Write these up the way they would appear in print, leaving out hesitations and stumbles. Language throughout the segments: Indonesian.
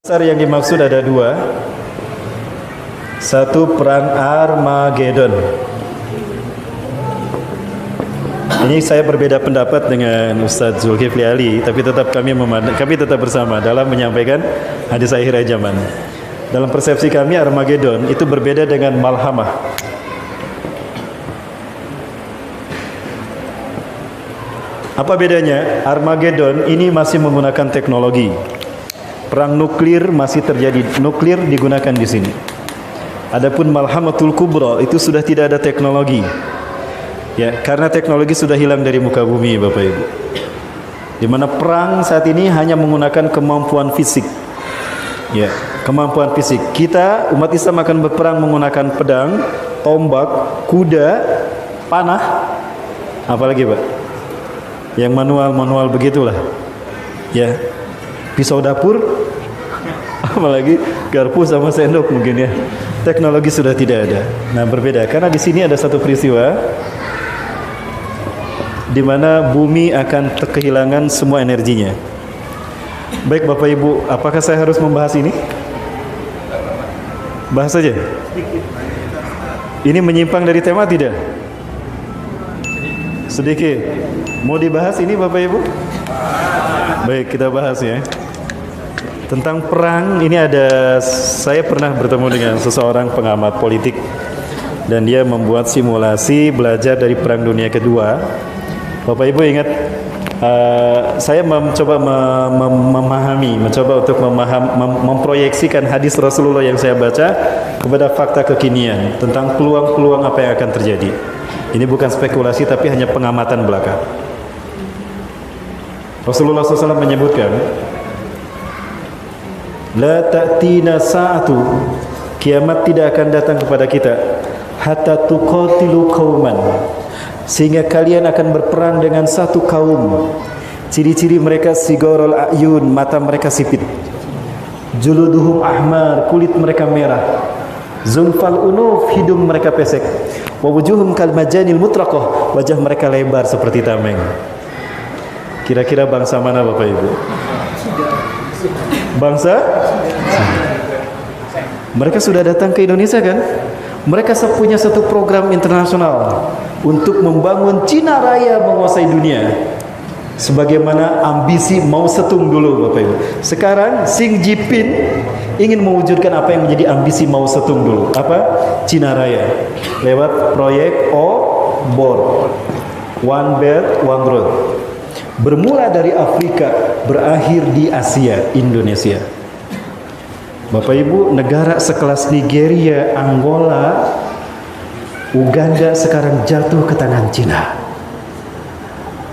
Besar yang dimaksud ada dua. Satu, perang Armageddon. Ini saya berbeda pendapat dengan Ustadz Zulkifli Ali, tapi tetap kami tetap bersama dalam menyampaikan hadis akhir zaman. Dalam persepsi kami, Armageddon itu berbeda dengan Malhamah. Apa bedanya? Armageddon ini masih menggunakan teknologi. Perang nuklir masih terjadi, nuklir digunakan di sini. Adapun Malhamatul Kubra itu sudah tidak ada teknologi. Ya, karena teknologi sudah hilang dari muka bumi, Bapak Ibu. Di mana perang saat ini hanya menggunakan kemampuan fisik. Ya, kemampuan fisik. Kita umat Islam akan berperang menggunakan pedang, tombak, kuda, panah, apalagi, Pak? Yang manual begitulah. Ya. Pisau dapur, apalagi garpu sama sendok mungkin ya. Teknologi sudah tidak ada. Nah, berbeda karena di sini ada satu peristiwa di mana bumi akan kehilangan semua energinya. Baik Bapak Ibu, apakah saya harus membahas ini? Bahas saja. Ini menyimpang dari tema tidak? Sedikit. Mau dibahas ini Bapak Ibu? Baik, kita bahas ya. Tentang perang ini saya pernah bertemu dengan seseorang pengamat politik dan dia membuat simulasi belajar dari Perang Dunia Kedua. Bapak Ibu ingat, saya mencoba memproyeksikan hadis Rasulullah yang saya baca kepada fakta kekinian tentang peluang-peluang apa yang akan terjadi. Ini bukan spekulasi tapi hanya pengamatan belaka. Rasulullah SAW menyebutkan, la ta'tina sa'atu, kiamat tidak akan datang kepada kita hatta tuqatilu qauman, sehingga kalian akan berperang dengan satu kaum. Ciri-ciri mereka sigorul ayun, mata mereka sipit, juluduhum ahmar, kulit mereka merah, zunfal unuf, hidung mereka pesek, wa wujuhum kal majanil mutraqah, wajah mereka lebar seperti tameng. Kira-kira bangsa mana Bapak Ibu? Bangsa? Mereka sudah datang ke Indonesia kan? Mereka punya satu program internasional untuk membangun Cina Raya menguasai dunia. Sebagaimana ambisi Mao Zedong dulu Bapak Ibu. Sekarang Xi Jinping ingin mewujudkan apa yang menjadi ambisi Mao Zedong dulu. Apa? Cina Raya. Lewat proyek OBOR. One Belt, One Road. Bermula dari Afrika, berakhir di Asia, Indonesia. Bapak Ibu, negara sekelas Nigeria, Angola, Uganda sekarang jatuh ke tangan Cina.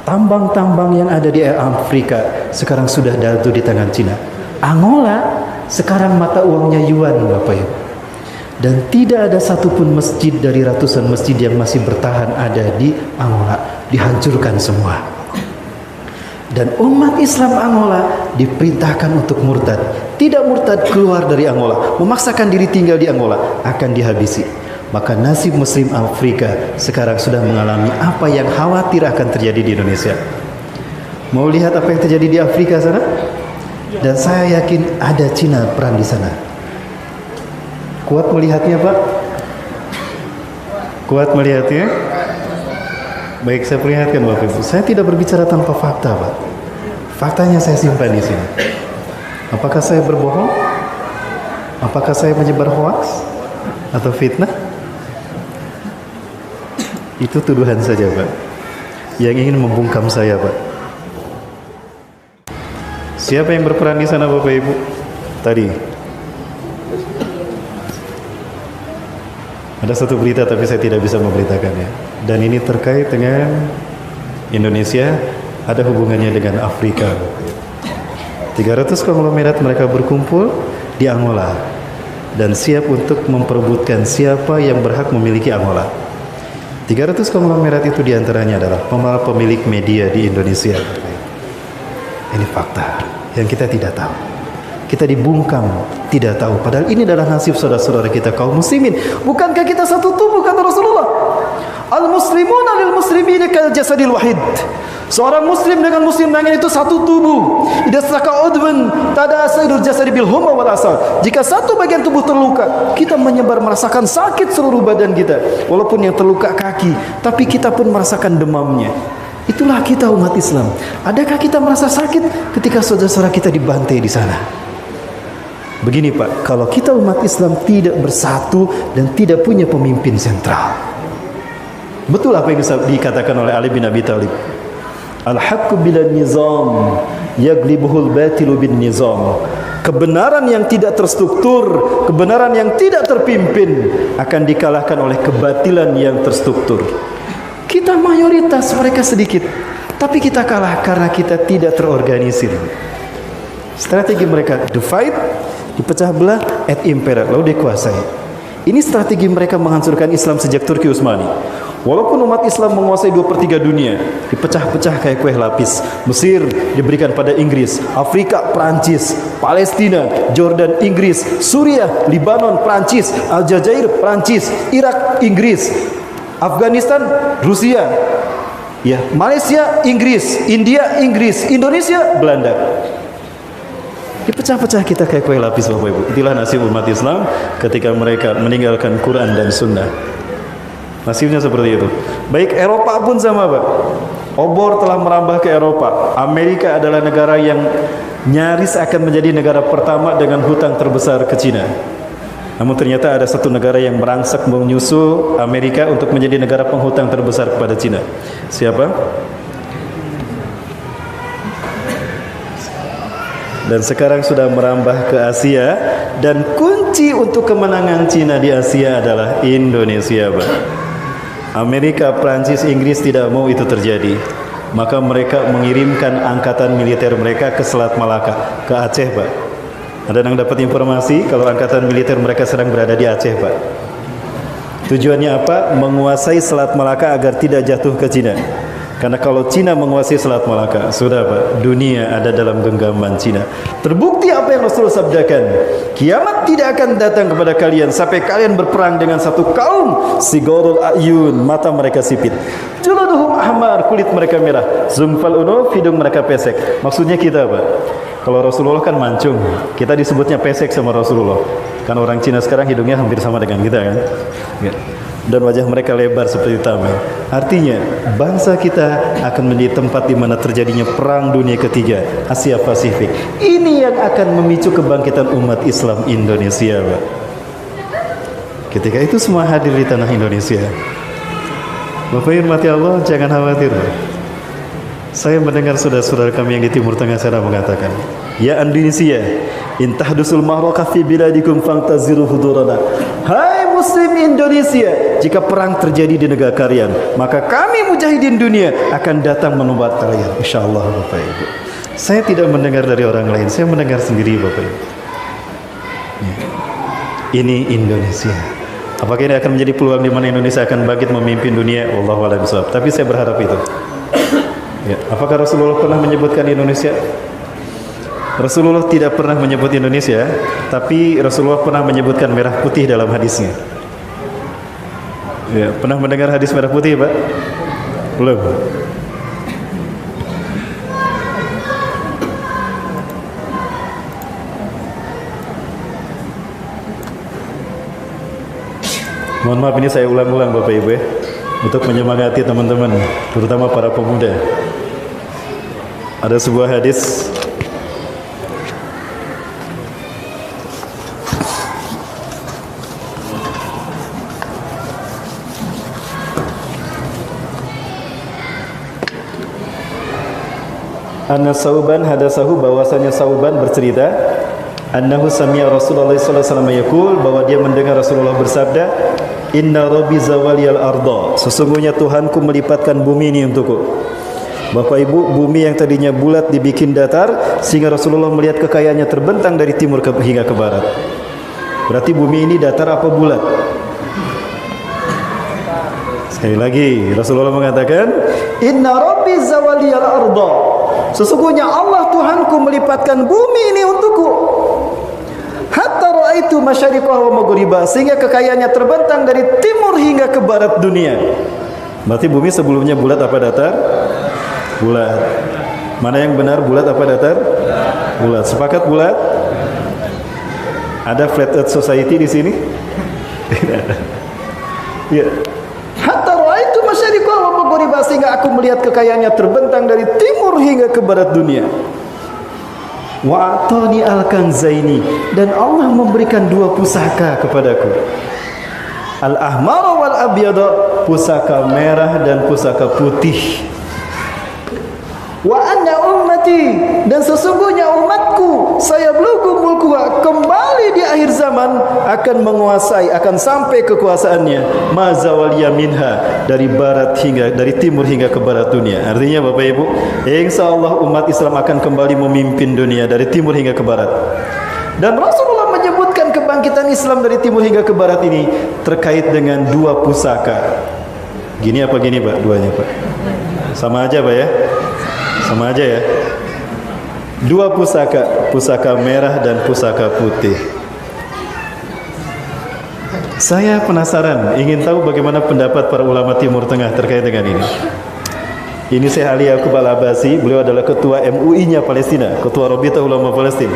Tambang-tambang yang ada di Afrika sekarang sudah jatuh di tangan Cina. Angola sekarang mata uangnya yuan, Bapak Ibu. Dan tidak ada satupun masjid dari ratusan masjid yang masih bertahan ada di Angola, dihancurkan semua. Dan umat Islam Angola diperintahkan untuk murtad. Tidak murtad, keluar dari Angola, memaksakan diri tinggal di Angola, akan dihabisi. Maka nasib Muslim Afrika sekarang sudah mengalami apa yang khawatir akan terjadi di Indonesia. Mau lihat apa yang terjadi di Afrika sana? Dan saya yakin ada Cina peran di sana. Kuat melihatnya Pak? Kuat melihatnya? Baik, saya perlihatkan Bapak Ibu. Saya tidak berbicara tanpa fakta, Pak. Faktanya saya simpan di sini. Apakah saya berbohong? Apakah saya menyebar hoaks atau fitnah? Itu tuduhan saja, Pak. Yang ingin membungkam saya, Pak. Siapa yang berperan di sana, Bapak Ibu? Tadi. Ada satu berita tapi saya tidak bisa memberitakannya. Dan ini terkait dengan Indonesia, ada hubungannya dengan Afrika. 300 konglomerat mereka berkumpul di Angola dan siap untuk memperebutkan siapa yang berhak memiliki Angola. 300 konglomerat itu diantaranya adalah pemilik media di Indonesia. Ini fakta yang kita tidak tahu. Kita dibungkam, tidak tahu. Padahal ini adalah nasib saudara-saudara kita kaum muslimin. Bukankah kita satu tubuh, kata Rasulullah? Al-muslimuna lil muslimina kal jasadil wahid. Seorang muslim dengan muslim lain itu satu tubuh. Idza saka udwan tadasaidul jasadi bil humma wal asal. Jika satu bagian tubuh terluka, kita menyebar merasakan sakit seluruh badan kita. Walaupun yang terluka kaki, tapi kita pun merasakan demamnya. Itulah kita umat Islam. Adakah kita merasa sakit ketika saudara-saudara kita dibantai di sana? Begini Pak, kalau kita umat Islam tidak bersatu dan tidak punya pemimpin sentral. Betul apa yang dikatakan oleh Ali bin Abi Thalib. Al-haqqu bila nizam yaglibuhul batilu bin nizam. Kebenaran yang tidak terstruktur, kebenaran yang tidak terpimpin akan dikalahkan oleh kebatilan yang terstruktur. Kita mayoritas, mereka sedikit, tapi kita kalah karena kita tidak terorganisir. Strategi mereka divide, dipecah belah, et impera, lalu dikuasai. Ini strategi mereka menghancurkan Islam sejak Turki Utsmani. Walaupun umat Islam menguasai 2/3 dunia, dipecah-pecah kayak kue lapis. Mesir diberikan pada Inggris, Afrika Prancis, Palestina, Jordan Inggris, Suriah, Libanon Prancis, Aljazair Prancis, Irak Inggris, Afghanistan Rusia, ya, Malaysia Inggris, India Inggris, Indonesia Belanda. Dipecah-pecah kita kayak kue lapis Bapak Ibu. Itulah nasib umat Islam ketika mereka meninggalkan Quran dan Sunnah. Nasibnya seperti itu. Baik Eropa pun sama Pak. Obor telah merambah ke Eropa. Amerika adalah negara yang nyaris akan menjadi negara pertama dengan hutang terbesar ke Cina. Namun ternyata ada satu negara yang merangsek menyusul Amerika untuk menjadi negara penghutang terbesar kepada Cina. Siapa? Dan sekarang sudah merambah ke Asia. Dan kunci untuk kemenangan Cina di Asia adalah Indonesia Pak. Amerika, Prancis, Inggris tidak mau itu terjadi. Maka mereka mengirimkan angkatan militer mereka ke Selat Malaka, ke Aceh Pak. Ada yang dapat informasi kalau angkatan militer mereka sedang berada di Aceh Pak. Tujuannya apa? Menguasai Selat Malaka agar tidak jatuh ke Cina. Karena kalau Cina menguasai Selat Malaka, sudah Pak, dunia ada dalam genggaman Cina. Terbukti apa yang Rasul sabdakan. Kiamat tidak akan datang kepada kalian sampai kalian berperang dengan satu kaum sigorul ayun, mata mereka sipit. Juluduhum ahmar, kulit mereka merah. Zumfal unuf, hidung mereka pesek. Maksudnya kita Pak, kalau Rasulullah kan mancung, kita disebutnya pesek sama Rasulullah. Kan orang Cina sekarang hidungnya hampir sama dengan kita kan. Ya. Dan wajah mereka lebar seperti tameng. Artinya bangsa kita akan menjadi tempat di mana terjadinya perang dunia ketiga, Asia Pasifik. Ini yang akan memicu kebangkitan umat Islam Indonesia Pak. Ketika itu semua hadir di tanah Indonesia. Bapak hormati Allah, jangan khawatir Pak. Saya mendengar saudara-saudara kami yang di Timur Tengah sana mengatakan, ya Indonesia, in tahdusul mahrakah fi biladikum fantaziru hudurana. Hai Muslim Indonesia, jika perang terjadi di negara kalian, maka kami mujahidin dunia akan datang menempat kalian. Insyaallah Bapak Ibu. Saya tidak mendengar dari orang lain, saya mendengar sendiri Bapak Ibu. Ini Indonesia. Apakah ini akan menjadi peluang di mana Indonesia akan bangkit memimpin dunia? Wallahu a'lam bishawab. Tapi saya berharap itu. Ya, apakah Rasulullah pernah menyebutkan Indonesia? Rasulullah tidak pernah menyebut Indonesia, tapi Rasulullah pernah menyebutkan merah putih dalam hadisnya. Ya, pernah mendengar hadis merah putih, Pak? Belum. Mohon maaf ini saya ulang-ulang Bapak Ibu ya, untuk menyemangati teman-teman, terutama para pemuda. Ada sebuah hadis Anna Sauban hadasahu, bahwasanya Sauban bercerita annahu sami'a Rasulullah sallallahu alaihi wasallam yaqul, bahwa dia mendengar Rasulullah bersabda, inna rabbi zawaliyal arda, sesungguhnya Tuhanku melipatkan bumi ini untukku. Bapak Ibu, bumi yang tadinya bulat dibikin datar sehingga Rasulullah melihat kekayaannya terbentang dari timur hingga ke barat. Berarti bumi ini datar apa bulat? Sekali lagi Rasulullah mengatakan, inna rabbi zawaliyal arda, sesungguhnya Allah Tuhanku melipatkan bumi ini untukku. Hatta ra'aitu masyariqah wa maghribah, sehingga kekayaannya terbentang dari timur hingga ke barat dunia. Berarti bumi sebelumnya bulat apa datar? Bulat. Mana yang benar, bulat apa datar? Bulat. Sepakat bulat? Ada flat earth society di sini? Tidak ada. Ya. Hatta ra'aitu masyariqal wa maghriba, sehingga aku melihat kekayaannya terbentang dari timur hingga ke barat dunia. Wa atani al-kanzaini, dan Allah memberikan dua pusaka kepadaku. Al-ahmar wal abyad, pusaka merah dan pusaka putih. Wa anna ummati, dan sesungguhnya umatku, saya belughu mulkuha, kembali di akhir zaman akan menguasai, akan sampai kekuasaannya mazawaliya minha, dari barat hingga, dari timur hingga ke barat dunia. Artinya Bapak Ibu, insyaallah umat Islam akan kembali memimpin dunia dari timur hingga ke barat. Dan Rasulullah menyebutkan kebangkitan Islam dari timur hingga ke barat ini terkait dengan dua pusaka. Gini apa gini Pak? Duanya Pak? Sama aja Pak ya? Sama aja ya. Dua pusaka, pusaka merah dan pusaka putih. Saya penasaran, ingin tahu bagaimana pendapat para ulama Timur Tengah terkait dengan ini. Ini Syekh Ali Yaqub Al-Abbasi, beliau adalah ketua MUI-nya Palestina, ketua Rabitah Ulama Palestina.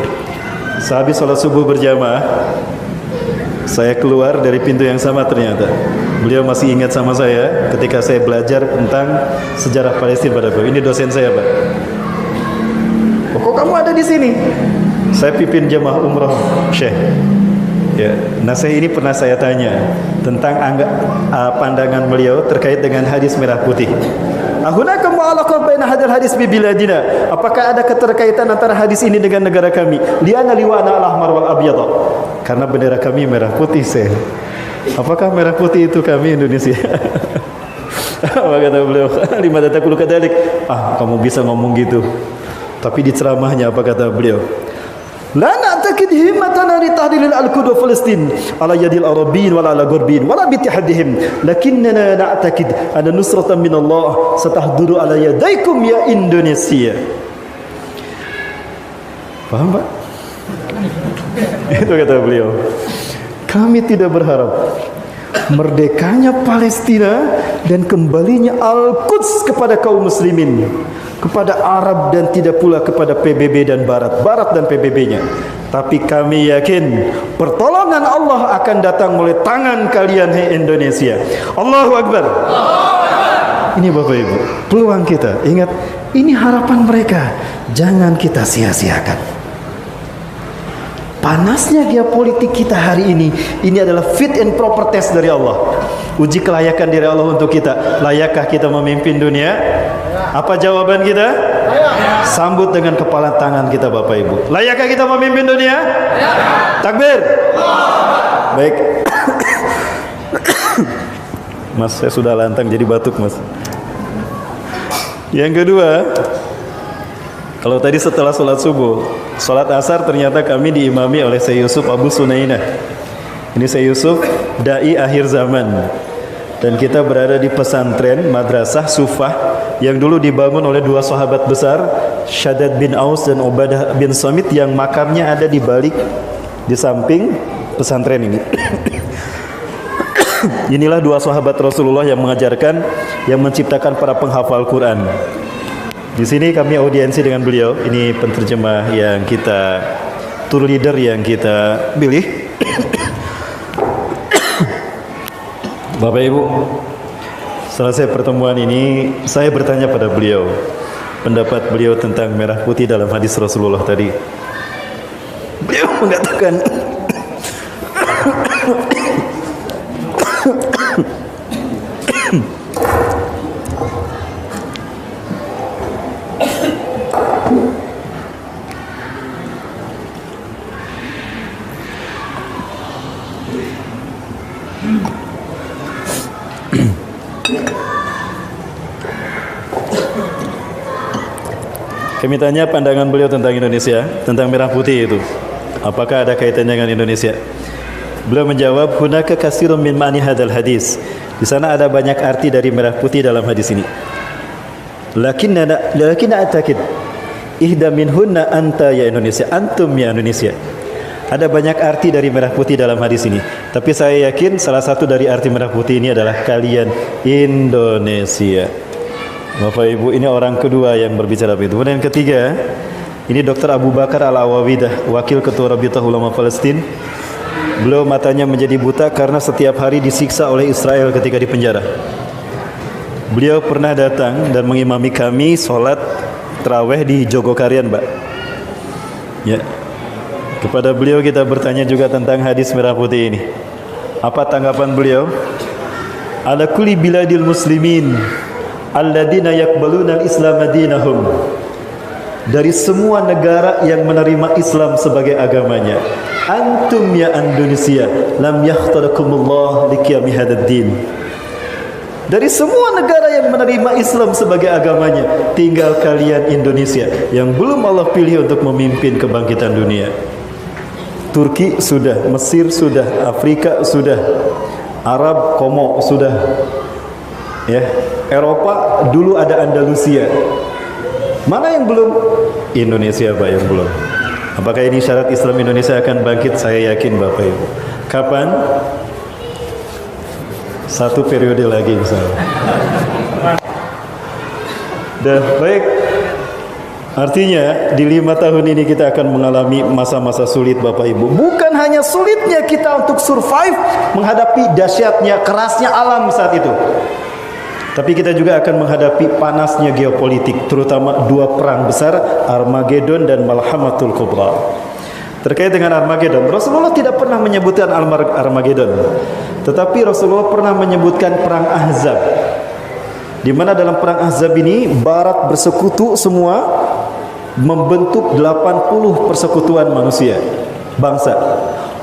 Sehabis sholat subuh berjamaah, saya keluar dari pintu yang sama ternyata. Beliau masih ingat sama saya ketika saya belajar tentang sejarah Palestina pada beliau. Ini dosen saya, Pak. Oh, kok kamu ada di sini? Saya pimpin jamaah umrah, Syekh. Ya, nah saya ini pernah saya tanya tentang pandangan beliau terkait dengan hadis merah putih. Ahunaka mu'alaqah baina hadal hadis bi biladina. Apakah ada keterkaitan antara hadis ini dengan negara kami? Liana liwana al-ahmar wal abyad. Karena bendera kami merah putih, Syekh. Apakah merah putih itu kami Indonesia? Apa kata beliau? Lima tatakulu kadalik. Kamu bisa ngomong gitu. Tapi di ceramahnya apa kata beliau? La na'takid himmatana li tahdilil al-Quds wa Palestin ala yadil Arabin wala ala Gharbin wala bi ittihadihim, lakinnana na'takid anna nusratan min Allah satahduru ala yadaykum ya Indonesia. Paham Pak? Itu kata beliau. Kami tidak berharap merdekanya Palestina dan kembalinya Al-Quds kepada kaum muslimin, kepada Arab, dan tidak pula kepada PBB dan Barat dan PBB-nya. Tapi kami yakin pertolongan Allah akan datang melalui tangan kalian, hai Indonesia. Allahu Akbar. Ini Bapak Ibu, peluang kita. Ingat, ini harapan mereka. Jangan kita sia-siakan. Panasnya geopolitik kita hari ini adalah fit and proper test dari Allah. Uji kelayakan dari Allah untuk kita. Layakkah kita memimpin dunia? Apa jawaban kita? Sambut dengan kepala tangan kita Bapak Ibu. Layakkah kita memimpin dunia? Takbir. Baik. Mas, saya sudah lantang jadi batuk Mas. Yang kedua, kalau tadi setelah sholat subuh, sholat asar ternyata kami diimami oleh Syekh Yusuf Abu Sunainah. Ini Syekh Yusuf, dai akhir zaman. Dan kita berada di pesantren Madrasah Sufah yang dulu dibangun oleh dua sahabat besar, Shaddad bin Aus dan Ubadah bin Samit, yang makamnya ada di balik, di samping pesantren ini. Inilah dua sahabat Rasulullah yang mengajarkan, yang menciptakan para penghafal Quran. Di sini kami audiensi dengan beliau. Ini penterjemah yang kita, tour leader yang kita pilih. Bapak Ibu, selesai pertemuan ini, saya bertanya pada beliau pendapat beliau tentang merah putih dalam hadis Rasulullah tadi. Beliau mengatakan kami tanya pandangan beliau tentang Indonesia, tentang merah putih itu. Apakah ada kaitannya dengan Indonesia? Beliau menjawab, hunaka katsirun min ma'ani hadzal hadis. Di sana ada banyak arti dari merah putih dalam hadis ini. Lakinna atakid ihda minhunna anta ya Indonesia, antum ya Indonesia. Ada banyak arti dari merah putih dalam hadis ini. Tapi saya yakin salah satu dari arti merah putih ini adalah kalian Indonesia. Bapak Ibu, ini orang kedua yang berbicara begitu. Kemudian yang ketiga, ini Dr. Abu Bakar Al-Awawidah, Wakil Ketua Rabitah Ulama Palestin. Beliau matanya menjadi buta karena setiap hari disiksa oleh Israel ketika di penjara. Beliau pernah datang dan mengimami kami sholat tarawih di Jogokarian, Mbak. Ya. Kepada beliau kita bertanya juga tentang hadis merah putih ini. Apa tanggapan beliau? Ala kulli biladil muslimin alladzina yaqbaluna al-islam dinahum. Dari semua negara yang menerima Islam sebagai agamanya, antum ya Indonesia lam yahtarakumullah liqiyami hadzal din. Dari semua negara yang menerima Islam sebagai agamanya, tinggal kalian Indonesia yang belum Allah pilih untuk memimpin kebangkitan dunia. Turki sudah, Mesir sudah, Afrika sudah, Arab, Komo sudah, ya. Eropa dulu ada Andalusia. Mana yang belum? Indonesia, Pak, yang belum. Apakah ini syarat Islam Indonesia akan bangkit? Saya yakin, Bapak Ibu. Kapan? Satu periode lagi, misalnya. Dan baik. Artinya di 5 tahun ini kita akan mengalami masa-masa sulit, Bapak Ibu. Bukan hanya sulitnya kita untuk survive menghadapi dahsyatnya, kerasnya alam saat itu, tapi kita juga akan menghadapi panasnya geopolitik, terutama 2 perang besar, Armageddon dan Malhamatul Kubra. Terkait dengan Armageddon, Rasulullah tidak pernah menyebutkan Armageddon, tetapi Rasulullah pernah menyebutkan perang Ahzab, di mana dalam perang Ahzab ini Barat bersekutu semua membentuk 80 persekutuan manusia, bangsa.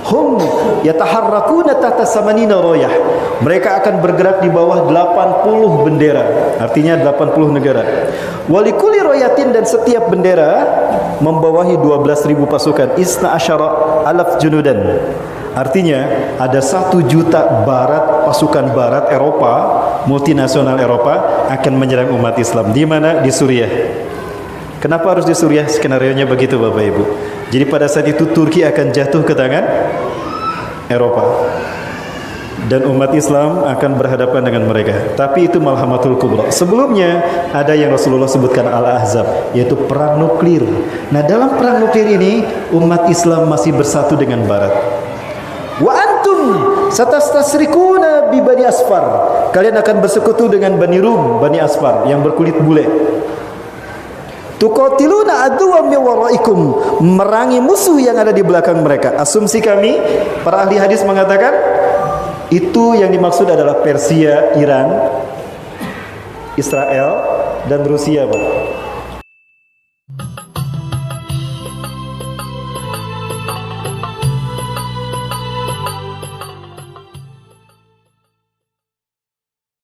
Hum yataharrakuna tahta samanina royah. Mereka akan bergerak di bawah 80 bendera, artinya 80 negara. Walikuli royatin, dan setiap bendera membawahi 12.000 pasukan. Isna asyara alaf junudan. Artinya ada 1 juta barat, pasukan barat Eropa, multinasional Eropa akan menyerang umat Islam. Di mana? Di Suriah. Kenapa harus di Suriah? Skenario-nya begitu, Bapak Ibu. Jadi pada saat itu Turki akan jatuh ke tangan Eropa, dan umat Islam akan berhadapan dengan mereka. Tapi itu Malhamatul Kubra. Sebelumnya ada yang Rasulullah sebutkan Al-Ahzab, yaitu perang nuklir. Nah, dalam perang nuklir ini umat Islam masih bersatu dengan Barat. Wa antum satastasrikuna bi Bani Asfar. Kalian akan bersekutu dengan Bani Rum, Bani Asfar yang berkulit bule. Tuqatiluna aduwwan min waraikum, merangi musuh yang ada di belakang mereka. Asumsi kami, para ahli hadis mengatakan itu yang dimaksud adalah Persia, Iran, Israel, dan Rusia, Pak.